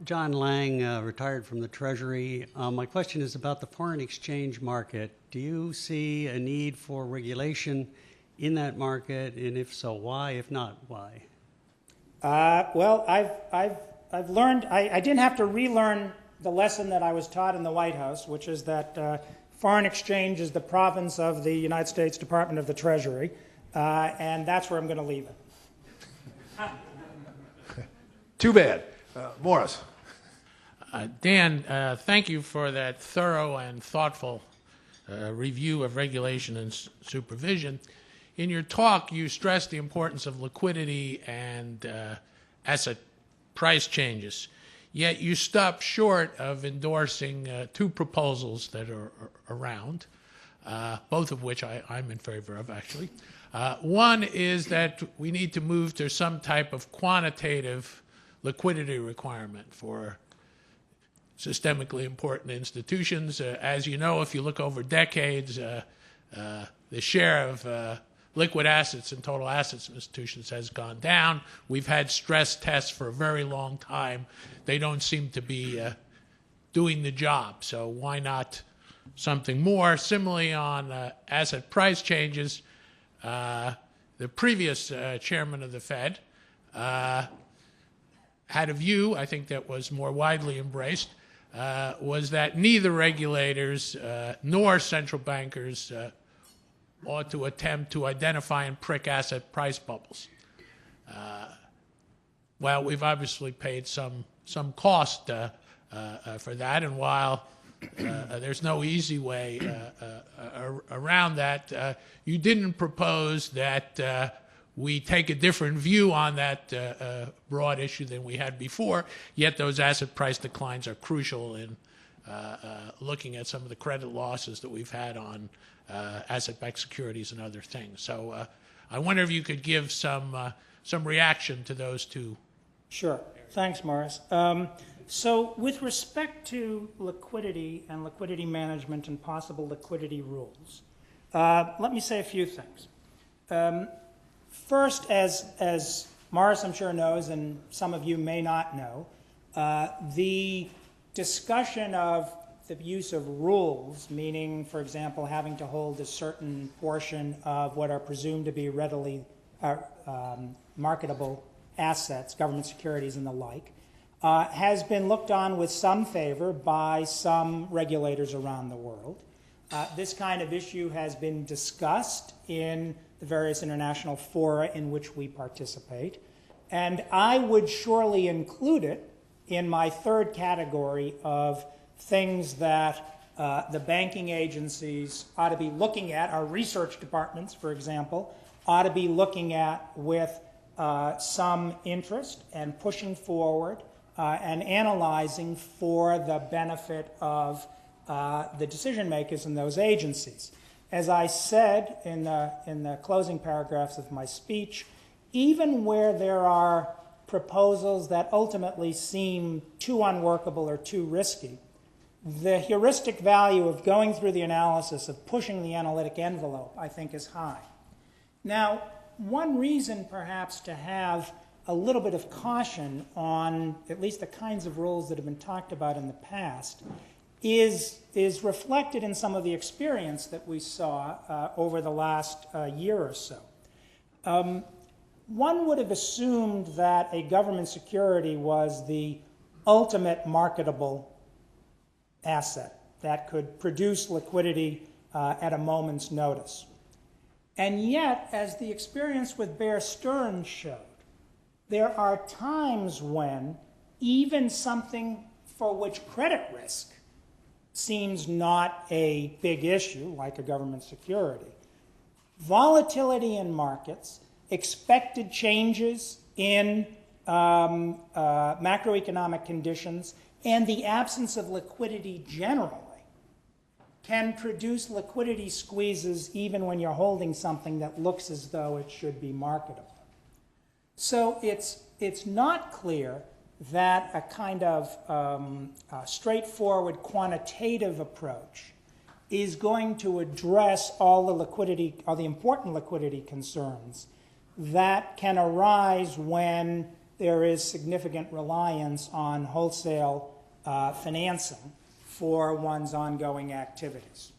John Lang, retired from the Treasury. My question is about the foreign exchange market. Do you see a need for regulation in that market, and if so, why? If not, why? Well, I've learned. I didn't have to relearn the lesson that I was taught in the White House, which is that foreign exchange is the province of the United States Department of the Treasury, and that's where I'm going to leave it. Too bad. Morris. Dan, thank you for that thorough and thoughtful review of regulation and supervision. In your talk, you stressed the importance of liquidity and asset price changes, yet you stopped short of endorsing two proposals that are around, both of which I'm in favor of, actually. One is that we need to move to some type of quantitative liquidity requirement for systemically important institutions. As you know, if you look over decades, the share of liquid assets and total assets of institutions has gone down. We've had stress tests for a very long time. They don't seem to be doing the job, so why not something more? Similarly, on asset price changes, the previous chairman of the Fed had a view, I think that was more widely embraced, was that neither regulators nor central bankers ought to attempt to identify and prick asset price bubbles. Well, we've obviously paid some cost for that, and while there's no easy way around that, you didn't propose that we take a different view on that broad issue than we had before, yet those asset price declines are crucial in looking at some of the credit losses that we've had on asset-backed securities and other things. So I wonder if you could give some reaction to those two. Sure. Thanks, Morris. So with respect to liquidity and liquidity management and possible liquidity rules, let me say a few things. First, as Morris I'm sure knows, and some of you may not know, the discussion of the use of rules, meaning, for example, having to hold a certain portion of what are presumed to be readily marketable assets, government securities and the like, has been looked on with some favor by some regulators around the world. This kind of issue has been discussed in the various international fora in which we participate, and I would surely include it in my third category of things that the banking agencies ought to be looking at. Our research departments, for example, ought to be looking at with some interest and pushing forward and analyzing for the benefit of the decision makers in those agencies. As I said in the closing paragraphs of my speech, even where there are proposals that ultimately seem too unworkable or too risky, the heuristic value of going through the analysis, of pushing the analytic envelope, I think is high. Now, one reason perhaps to have a little bit of caution on at least the kinds of rules that have been talked about in the past is reflected in some of the experience that we saw over the last year or so. One would have assumed that a government security was the ultimate marketable asset that could produce liquidity at a moment's notice. And yet, as the experience with Bear Stearns showed, there are times when even something for which credit risk seems not a big issue, like a government security, volatility in markets, expected changes in macroeconomic conditions, and the absence of liquidity generally can produce liquidity squeezes even when you're holding something that looks as though it should be marketable. So it's not clear that a kind of straightforward quantitative approach is going to address all the liquidity, or the important liquidity concerns that can arise when there is significant reliance on wholesale financing for one's ongoing activities.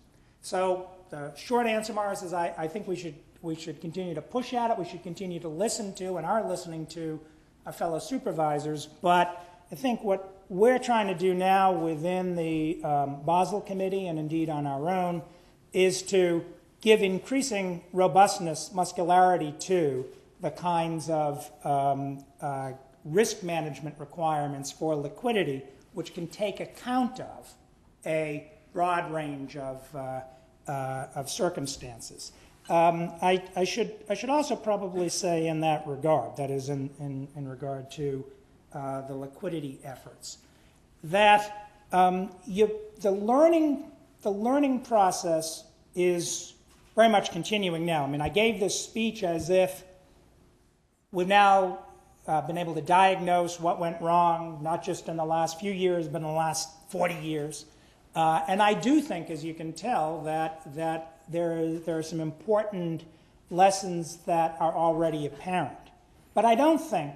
So the short answer, Morris, is I think we should continue to push at it. We should continue to listen to and are listening to our fellow supervisors. But I think what we're trying to do now within the Basel Committee and indeed on our own is to give increasing robustness, muscularity to the kinds of risk management requirements for liquidity, which can take account of a broad range of circumstances. I should also probably say in that regard, that is in regard to the liquidity efforts, that the learning process is very much continuing now. I mean, I gave this speech as if we've now been able to diagnose what went wrong, not just in the last few years, but in the last 40 years. And I do think, as you can tell, that there are some important lessons that are already apparent. But I don't think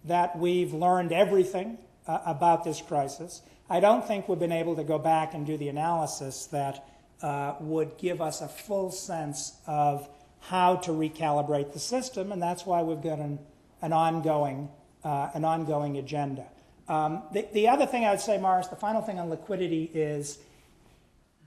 that we've learned everything about this crisis. I don't think we've been able to go back and do the analysis that would give us a full sense of how to recalibrate the system, and that's why we've got an ongoing agenda. The other thing I would say, Morris, the final thing on liquidity is,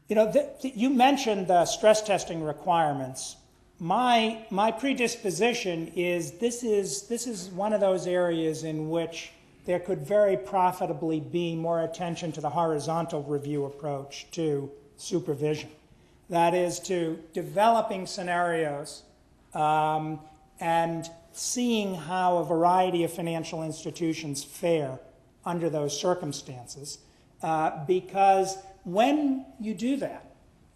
you mentioned the stress testing requirements. My predisposition is this is one of those areas in which there could very profitably be more attention to the horizontal review approach to supervision. That is, to developing scenarios and seeing how a variety of financial institutions fare under those circumstances. Because when you do that,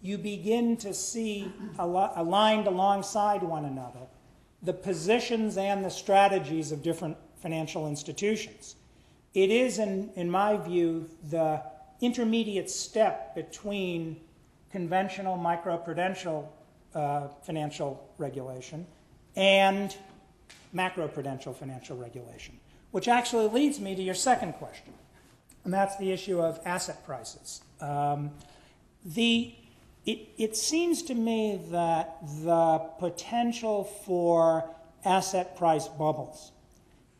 you begin to see aligned alongside one another the positions and the strategies of different financial institutions. It is, in my view, the intermediate step between conventional microprudential financial regulation and macroprudential financial regulation, which actually leads me to your second question, and that's the issue of asset prices. It seems to me that the potential for asset price bubbles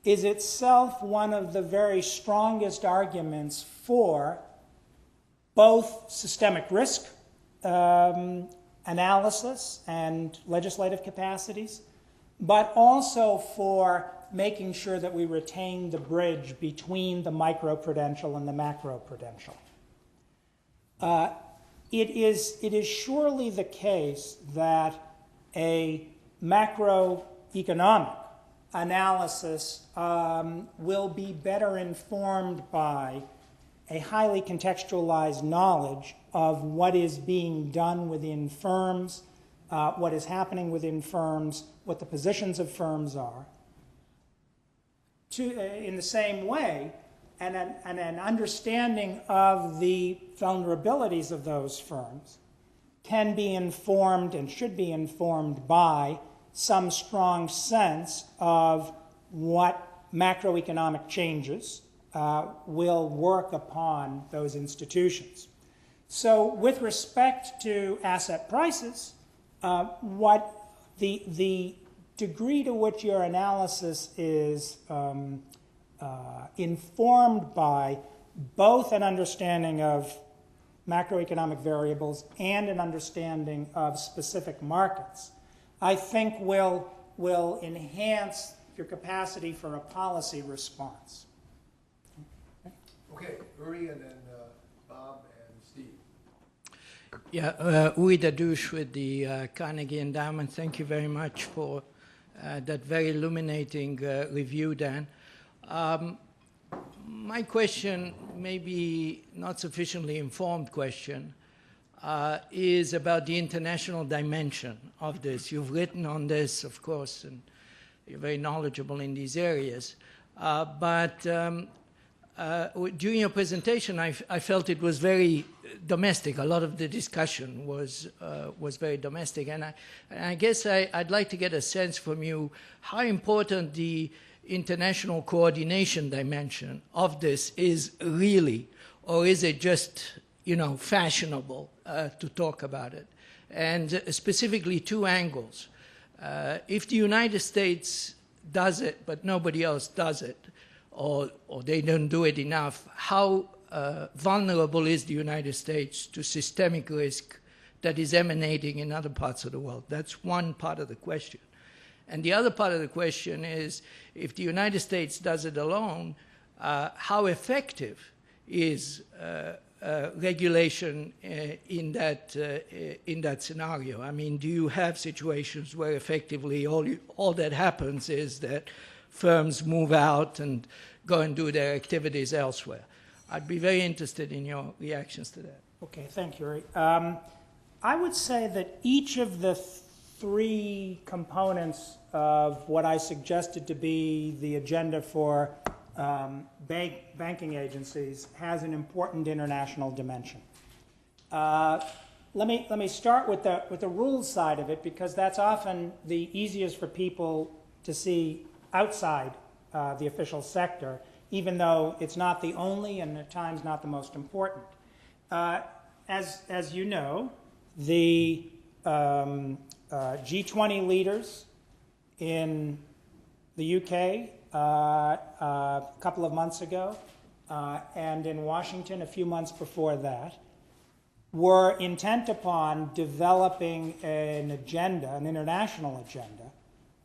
is itself one of the very strongest arguments for both systemic risk analysis and legislative capacities, but also for making sure that we retain the bridge between the microprudential and the macroprudential. It is surely the case that a macroeconomic analysis will be better informed by a highly contextualized knowledge of what is being done within firms, what is happening within firms, what the positions of firms are. In the same way, and an understanding of the vulnerabilities of those firms can be informed and should be informed by some strong sense of what macroeconomic changes will work upon those institutions. So with respect to asset prices, what the degree to which your analysis is informed by both an understanding of macroeconomic variables and an understanding of specific markets, I think will enhance your capacity for a policy response. Okay, Uri, and then Bob and Steve. Yeah, Uri Dadouche with the Carnegie Endowment. Thank you very much for that very illuminating review, Dan. My question, maybe not sufficiently informed question, is about the international dimension of this. You've written on this, of course, and you're very knowledgeable in these areas. But during your presentation, I felt it was very domestic. A lot of the discussion was very domestic. And I guess I'd like to get a sense from you how important the international coordination dimension of this is really, or is it just, fashionable to talk about it? And specifically 2 angles. If the United States does it, but nobody else does it, or they don't do it enough, how vulnerable is the United States to systemic risk that is emanating in other parts of the world? That's one part of the question. And the other part of the question is, if the United States does it alone, how effective is regulation in that scenario? I mean, do you have situations where effectively all that happens is that firms move out and go and do their activities elsewhere? I'd be very interested in your reactions to that. Okay, thank you, Ray. I would say that each of the 3 components of what I suggested to be the agenda for banking agencies has an important international dimension. Let me start with the rules side of it, because that's often the easiest for people to see outside the official sector, even though it's not the only and at times not the most important. As you know, the G20 leaders in the UK a couple of months ago, and in Washington a few months before that, were intent upon developing an agenda, an international agenda,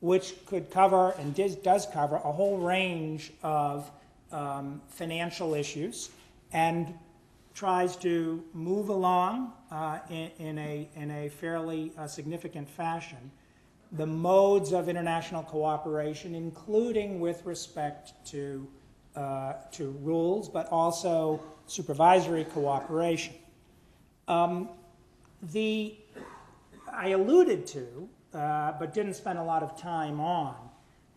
which could cover, and does cover, a whole range of financial issues, and tries to move along in a fairly significant fashion the modes of international cooperation, including with respect to rules, but also supervisory cooperation. I alluded to, but didn't spend a lot of time on,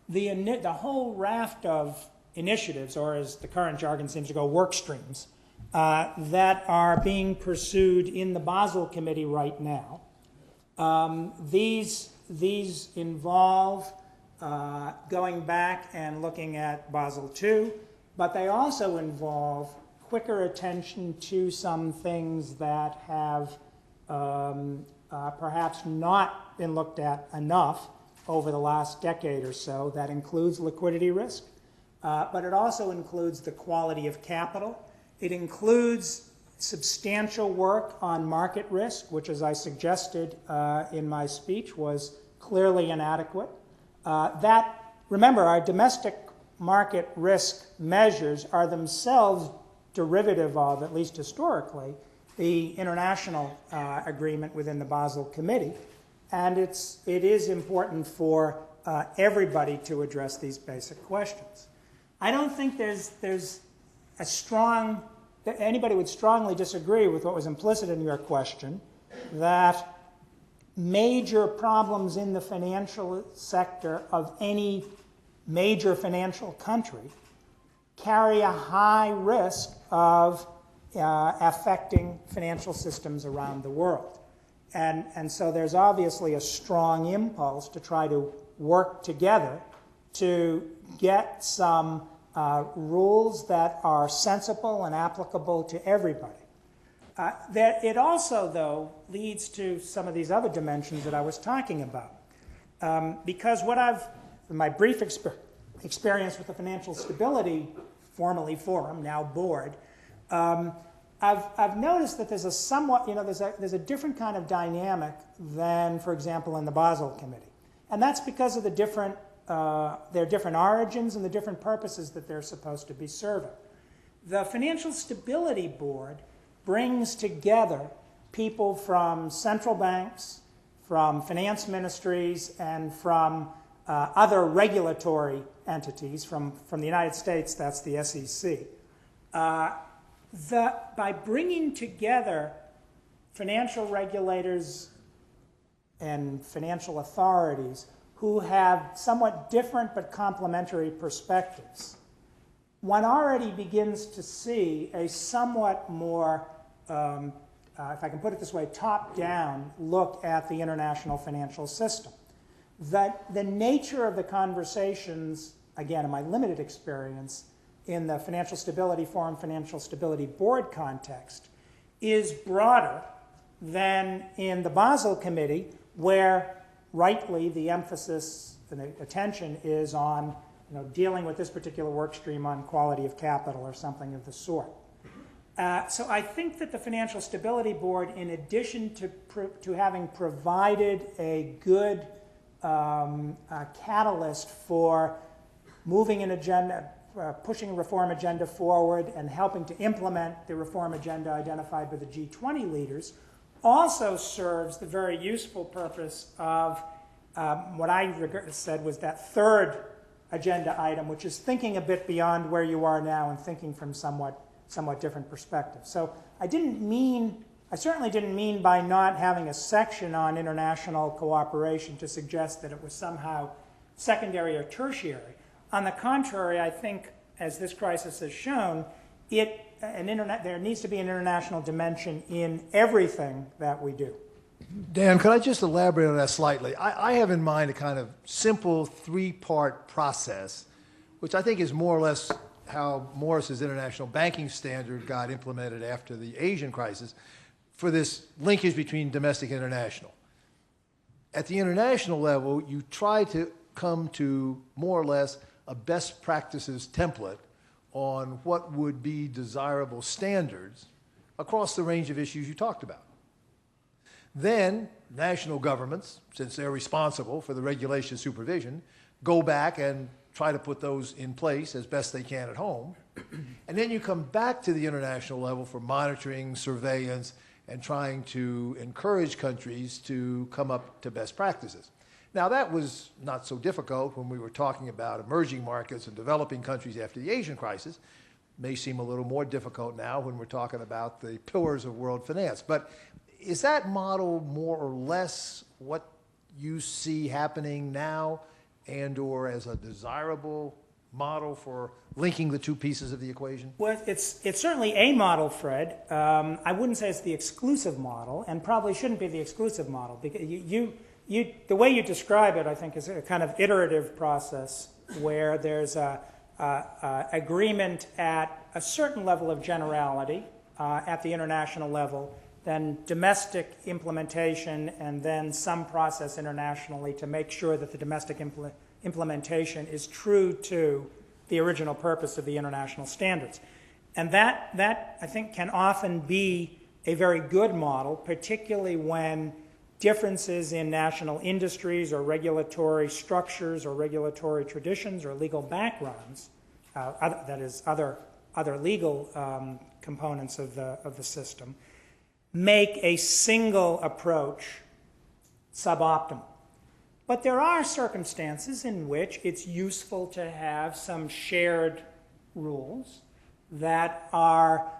the whole raft of initiatives, or as the current jargon seems to go, work streams, that are being pursued in the Basel Committee right now. These involve going back and looking at Basel II, but they also involve quicker attention to some things that have perhaps not been looked at enough over the last decade or so. That includes liquidity risk, but it also includes the quality of capital. It includes substantial work on market risk, which, as I suggested in my speech, was clearly inadequate. Remember, our domestic market risk measures are themselves derivative of, at least historically, the international agreement within the Basel Committee, and it is important for everybody to address these basic questions. I don't think there's a strong, anybody would strongly disagree with what was implicit in your question, that major problems in the financial sector of any major financial country carry a high risk of affecting financial systems around the world. And so there's obviously a strong impulse to try to work together to get some rules that are sensible and applicable to everybody. It also, though, leads to some of these other dimensions that I was talking about. Because in my brief experience with the Financial Stability, formerly Forum, now Board, I've noticed that there's a somewhat, there's a different kind of dynamic than, for example, in the Basel Committee. And that's because of their different origins and the different purposes that they're supposed to be serving. The Financial Stability Board brings together people from central banks, from finance ministries, and from other regulatory entities. From the United States, that's the SEC. By bringing together financial regulators and financial authorities who have somewhat different but complementary perspectives, one already begins to see a somewhat more, if I can put it this way, top-down look at the international financial system. That the nature of the conversations again, in my limited experience in the Financial Stability Forum, Financial Stability Board context, is broader than in the Basel Committee, where rightly the emphasis and the attention is on dealing with this particular work stream on quality of capital or something of the sort. So I think that the Financial Stability Board, in addition to having provided a good catalyst for moving an agenda, pushing a reform agenda forward and helping to implement the reform agenda identified by the G20 leaders, also serves the very useful purpose of what I said was that third agenda item, which is thinking a bit beyond where you are now and thinking from somewhat different perspective. So I certainly didn't mean by not having a section on international cooperation to suggest that it was somehow secondary or tertiary. On the contrary, I think, as this crisis has shown, there needs to be an international dimension in everything that we do. Dan, could I just elaborate on that slightly? I have in mind a kind of simple three-part process, which I think is more or less how Morris's international banking standard got implemented after the Asian crisis for this linkage between domestic and international. At the international level, you try to come to more or less a best practices template on what would be desirable standards across the range of issues you talked about. Then national governments, since they're responsible for the regulation supervision, go back and try to put those in place as best they can at home. And then you come back to the international level for monitoring, surveillance, and trying to encourage countries to come up to best practices. Now, that was not so difficult when we were talking about emerging markets and developing countries after the Asian crisis. May seem a little more difficult now when we're talking about the pillars of world finance. But is that model more or less what you see happening now and or as a desirable model for linking the two pieces of the equation? Well, it's certainly a model, Fred. I wouldn't say it's the exclusive model, and probably shouldn't be the exclusive model. Because the way you describe it, I think, is a kind of iterative process where there's agreement at a certain level of generality at the international level, then domestic implementation, and then some process internationally to make sure that the domestic implementation is true to the original purpose of the international standards. And that I think, can often be a very good model, particularly when differences in national industries or regulatory structures or regulatory traditions or legal backgrounds, that is, other legal components of the system, make a single approach suboptimal. But there are circumstances in which it's useful to have some shared rules that are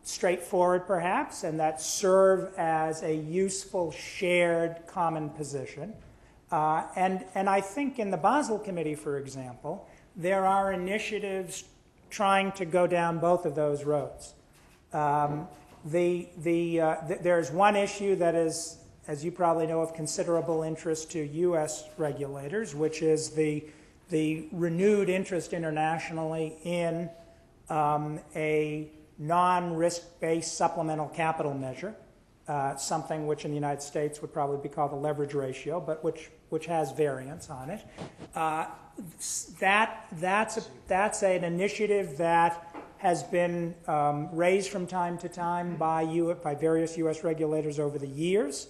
straightforward, perhaps, and that serve as a useful shared common position. And I think in the Basel Committee, for example, there are initiatives trying to go down both of those roads. There's one issue that is, as you probably know, of considerable interest to U.S. regulators, which is the renewed interest internationally in a non-risk-based supplemental capital measure, something which in the United States would probably be called the leverage ratio, but which has variance on it. That's an initiative that has been raised from time to time by various U.S. regulators over the years.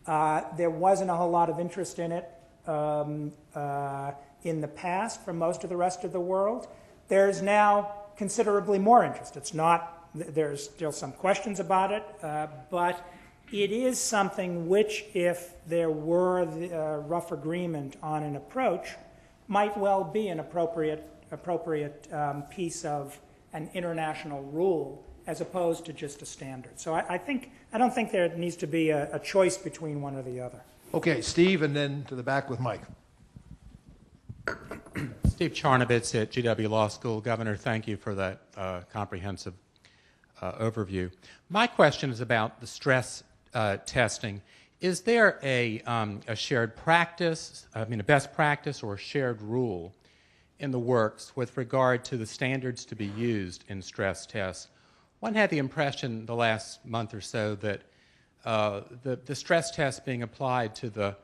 There wasn't a whole lot of interest in it in the past from most of the rest of the world. There's now considerably more interest. There's still some questions about it, but it is something which, if there were a rough agreement on an approach, might well be an appropriate piece of an international rule as opposed to just a standard. So I don't think there needs to be a choice between one or the other. Okay, Steve, and then to the back with Mike. Steve Charnovitz at GW Law School. Governor, thank you for that comprehensive overview. My question is about the stress testing. Is there a shared practice, a best practice or a shared rule in the works with regard to the standards to be used in stress tests. One had the impression the last month or so that the stress test being applied to the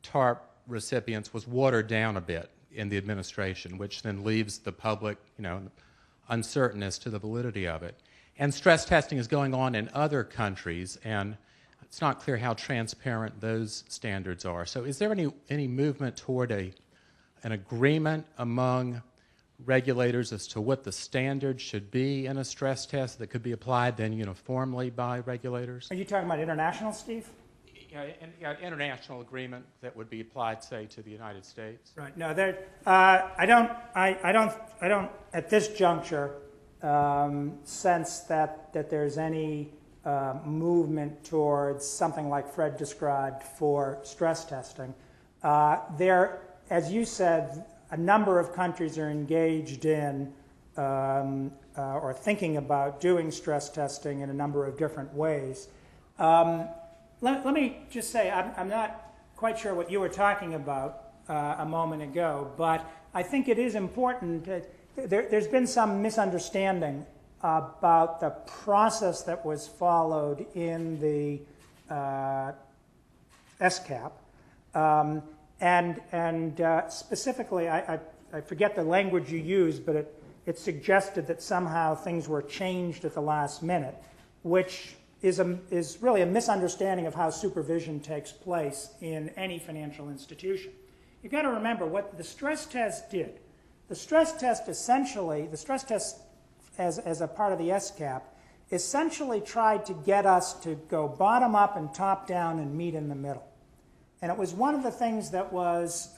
TARP recipients was watered down a bit in the administration, which then leaves the public, uncertain as to the validity of it. And stress testing is going on in other countries, and it's not clear how transparent those standards are. So is there any movement toward an agreement among regulators as to what the standards should be in a stress test that could be applied then uniformly by regulators? Are you talking about international, Steve? International agreement that would be applied, say, to the United States. Right. No, I don't at this juncture sense that there's any movement towards something like Fred described for stress testing. There, as you said, a number of countries are engaged in or thinking about doing stress testing in a number of different ways. Let me just say, I'm not quite sure what you were talking about a moment ago, but I think it is important. There's been some misunderstanding about the process that was followed in the SCAP. And specifically, I forget the language you used, but it suggested that somehow things were changed at the last minute, which is really a misunderstanding of how supervision takes place in any financial institution. You've got to remember what the stress test did. The stress test essentially, as a part of the SCAP, essentially tried to get us to go bottom up and top down and meet in the middle. And it was one of the things that was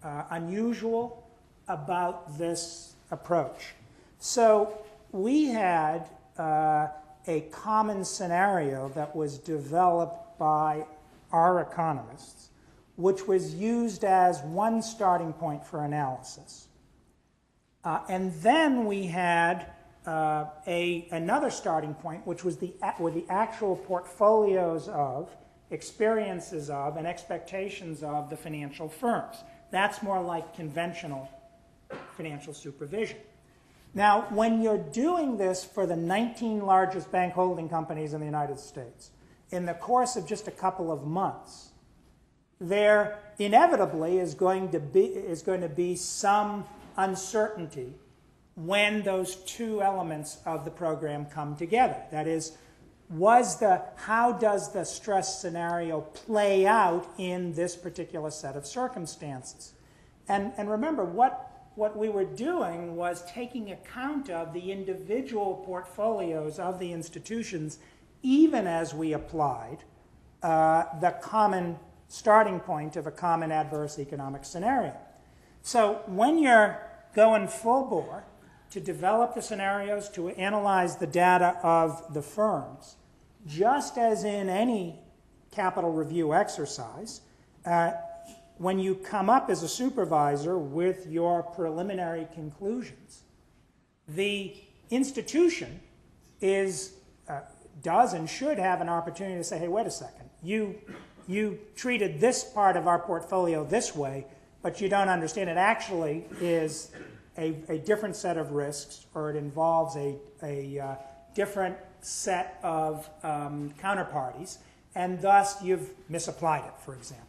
unusual about this approach. So we had a common scenario that was developed by our economists, which was used as one starting point for analysis. And then we had another starting point, which was were the actual portfolios of, experiences of, and expectations of the financial firms. That's more like conventional financial supervision. Now, when you're doing this for the 19 largest bank holding companies in the United States, in the course of just a couple of months, there inevitably is going to be some uncertainty when those two elements of the program come together. That is, how does the stress scenario play out in this particular set of circumstances? And remember, what we were doing was taking account of the individual portfolios of the institutions, even as we applied the common starting point of a common adverse economic scenario. So when you're going full bore to develop the scenarios, to analyze the data of the firms, just as in any capital review exercise, when you come up as a supervisor with your preliminary conclusions, the institution does and should have an opportunity to say, hey, wait a second, you treated this part of our portfolio this way, but you don't understand it actually is a different set of risks, or it involves a different set of counterparties, and thus you've misapplied it, for example.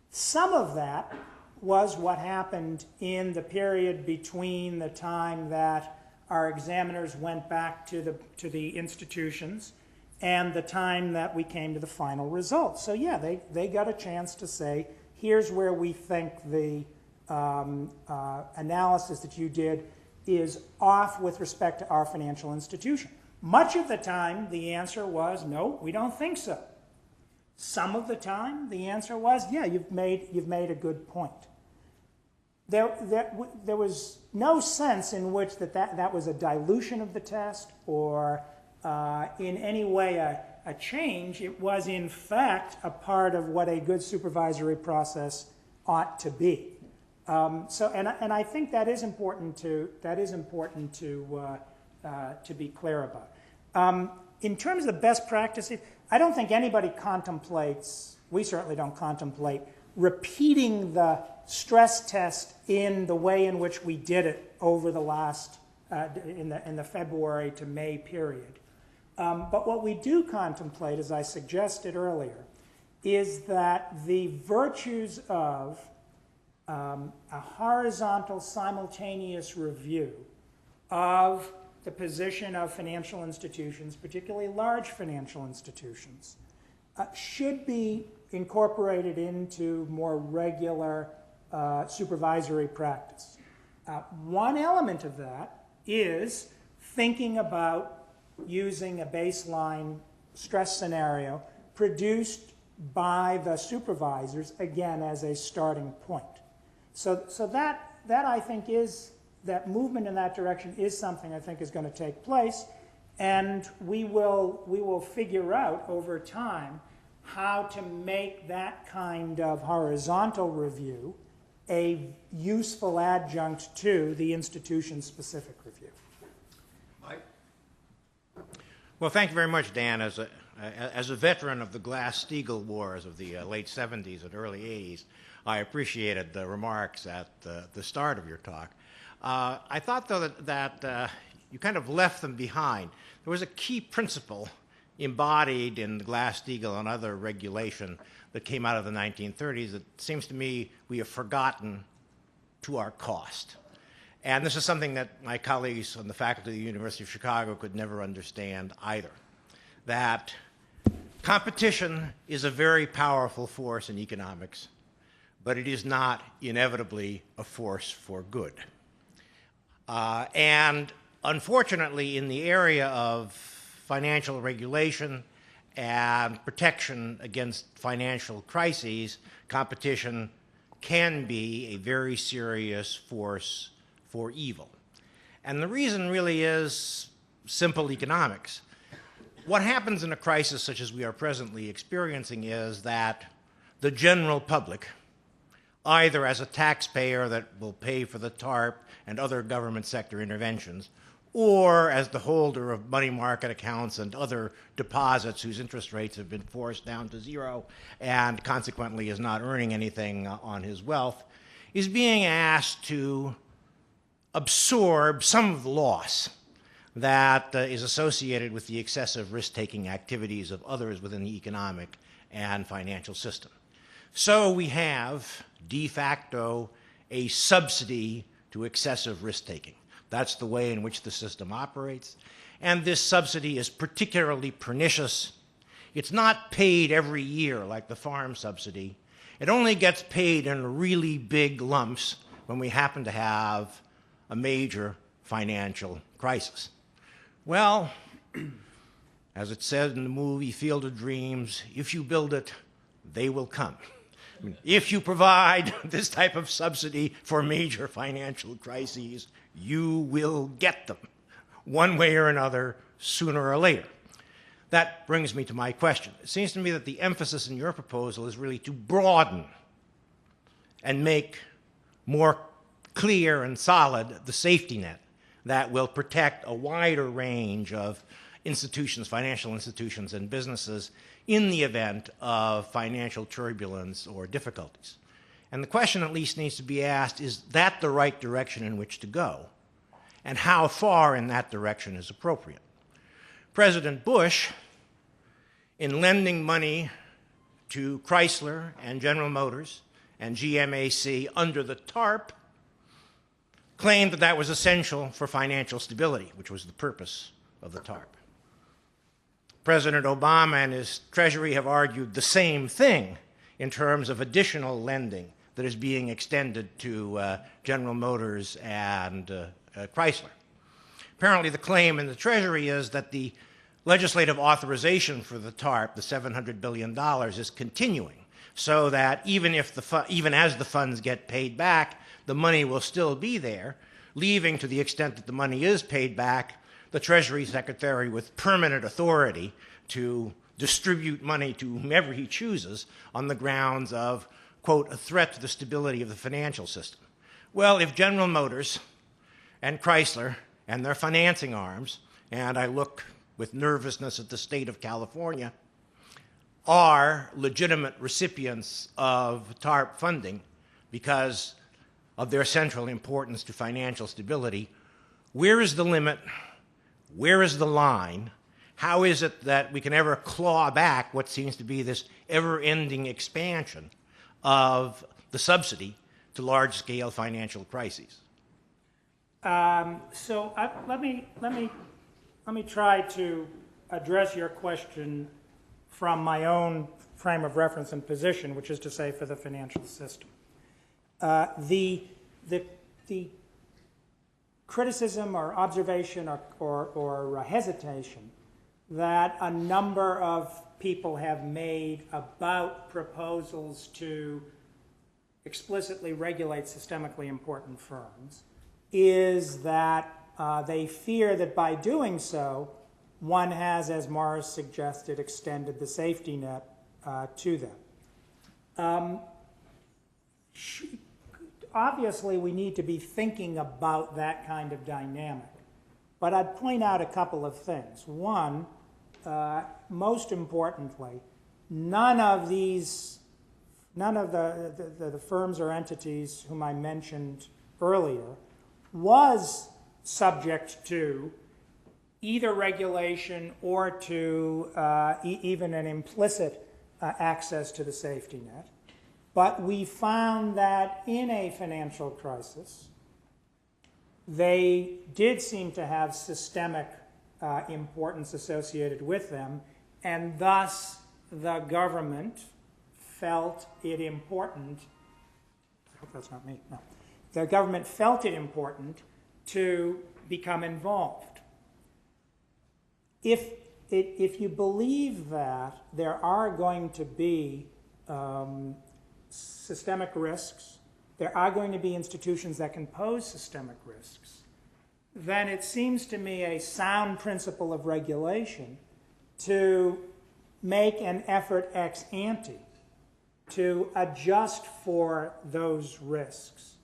Some of that was what happened in the period between the time that our examiners went back to the institutions and the time that we came to the final results. So yeah, they got a chance to say, here's where we think the analysis that you did is off with respect to our financial institution. Much of the time, the answer was, no, we don't think so. Some of the time, the answer was, yeah, you've made a good point. There was no sense in which that was a dilution of the test or in any way a change. It was, in fact, a part of what a good supervisory process ought to be. And I think that is important to be clear about. In terms of best practices, I don't think anybody contemplates, we certainly don't contemplate, repeating the stress test in the way in which we did it over the last, in the February to May period. But what we do contemplate, as I suggested earlier, is that the virtues of a horizontal simultaneous review of the position of financial institutions, particularly large financial institutions, should be incorporated into more regular supervisory practice. One element of that is thinking about using a baseline stress scenario produced by the supervisors, again, as a starting point. So that I think is, that movement in that direction is something I think is going to take place, and we will figure out over time how to make that kind of horizontal review a useful adjunct to the institution-specific review. Mike? Well, thank you very much, Dan. As a veteran of the Glass-Steagall Wars of the late 70s and early 80s, I appreciated the remarks at the start of your talk. I thought, though, that you kind of left them behind. There was a key principle embodied in the Glass-Steagall and other regulation that came out of the 1930s that seems to me we have forgotten to our cost. And this is something that my colleagues on the faculty of the University of Chicago could never understand either, that competition is a very powerful force in economics, but it is not inevitably a force for good. And unfortunately, in the area of financial regulation and protection against financial crises, competition can be a very serious force for evil. And the reason really is simple economics. What happens in a crisis such as we are presently experiencing is that the general public, either as a taxpayer that will pay for the TARP and other government sector interventions, or as the holder of money market accounts and other deposits whose interest rates have been forced down to zero and consequently is not earning anything on his wealth, is being asked to absorb some of the loss that is associated with the excessive risk-taking activities of others within the economic and financial system. So we have, de facto, a subsidy to excessive risk-taking. That's the way in which the system operates. And this subsidy is particularly pernicious. It's not paid every year like the farm subsidy. It only gets paid in really big lumps when we happen to have a major financial crisis. Well, as it said in the movie Field of Dreams, if you build it, they will come. I mean, if you provide this type of subsidy for major financial crises, you will get them, one way or another, sooner or later. That brings me to my question. It seems to me that the emphasis in your proposal is really to broaden and make more clear and solid the safety net that will protect a wider range of institutions, financial institutions, and businesses in the event of financial turbulence or difficulties. And the question at least needs to be asked, is that the right direction in which to go? And how far in that direction is appropriate? President Bush, in lending money to Chrysler and General Motors and GMAC under the TARP, claimed that that was essential for financial stability, which was the purpose of the TARP. President Obama and his Treasury have argued the same thing in terms of additional lending that is being extended to General Motors and Chrysler. Apparently, the claim in the Treasury is that the legislative authorization for the TARP, the $700 billion, is continuing, so that even as the funds get paid back, the money will still be there, leaving, to the extent that the money is paid back, the Treasury Secretary with permanent authority to distribute money to whomever he chooses on the grounds of, quote, a threat to the stability of the financial system. Well, if General Motors and Chrysler and their financing arms, and I look with nervousness at the state of California, are legitimate recipients of TARP funding because of their central importance to financial stability. Where is the limit? Where is the line? How is it that we can ever claw back what seems to be this ever-ending expansion of the subsidy to large-scale financial crises? Let me try to address your question from my own frame of reference and position, which is to say for the financial system. The criticism or observation or hesitation that a number of people have made about proposals to explicitly regulate systemically important firms is that they fear that by doing so, one has, as Morris suggested, extended the safety net to them. Obviously, we need to be thinking about that kind of dynamic. But I'd point out a couple of things. One, most importantly, none of the firms or entities whom I mentioned earlier was subject to either regulation or to even an implicit access to the safety net. But we found that in a financial crisis, they did seem to have systemic importance associated with them, and thus the government felt it important. I hope that's not me. No. The government felt it important to become involved. If you believe that there are going to be systemic risks, there are going to be institutions that can pose systemic risks, then it seems to me a sound principle of regulation to make an effort ex ante to adjust for those risks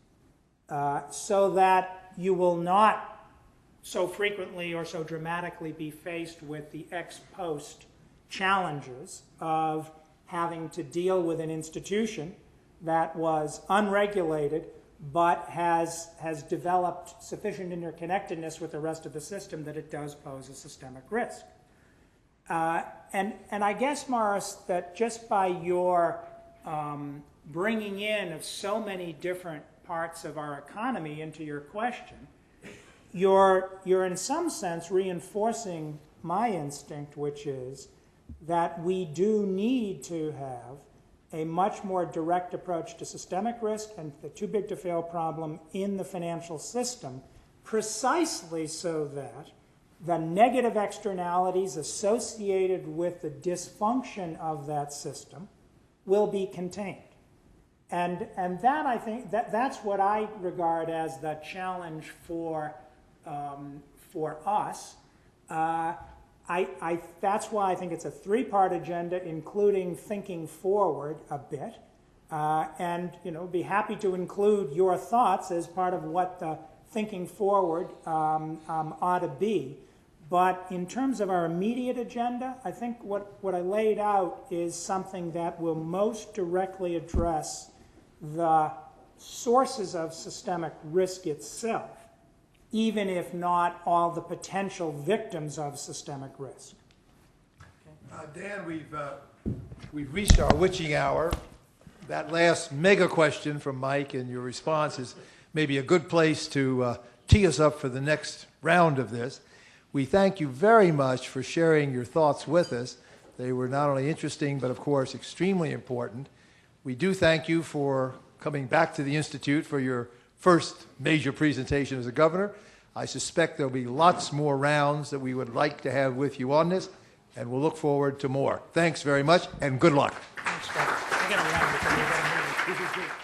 so that you will not so frequently or so dramatically be faced with the ex post challenges of having to deal with an institution that was unregulated but has developed sufficient interconnectedness with the rest of the system that it does pose a systemic risk. And I guess, Morris, that just by your bringing in of so many different parts of our economy into your question, you're in some sense reinforcing my instinct, which is that we do need to have a much more direct approach to systemic risk and the too big to fail problem in the financial system, precisely so that the negative externalities associated with the dysfunction of that system will be contained. And that, I think, that's what I regard as the challenge for us. That's why I think it's a three-part agenda, including thinking forward a bit, and be happy to include your thoughts as part of what the thinking forward ought to be. But in terms of our immediate agenda, I think what I laid out is something that will most directly address the sources of systemic risk itself, even if not all the potential victims of systemic risk. Dan, we've reached our witching hour. That last mega question from Mike and your response is maybe a good place to tee us up for the next round of this. We thank you very much for sharing your thoughts with us. They were not only interesting, but of course extremely important. We do thank you for coming back to the Institute for your first major presentation as a governor. I suspect there'll be lots more rounds that we would like to have with you on this, and we'll look forward to more. Thanks very much, and good luck. Thanks, Scott. I got a round because you got to move.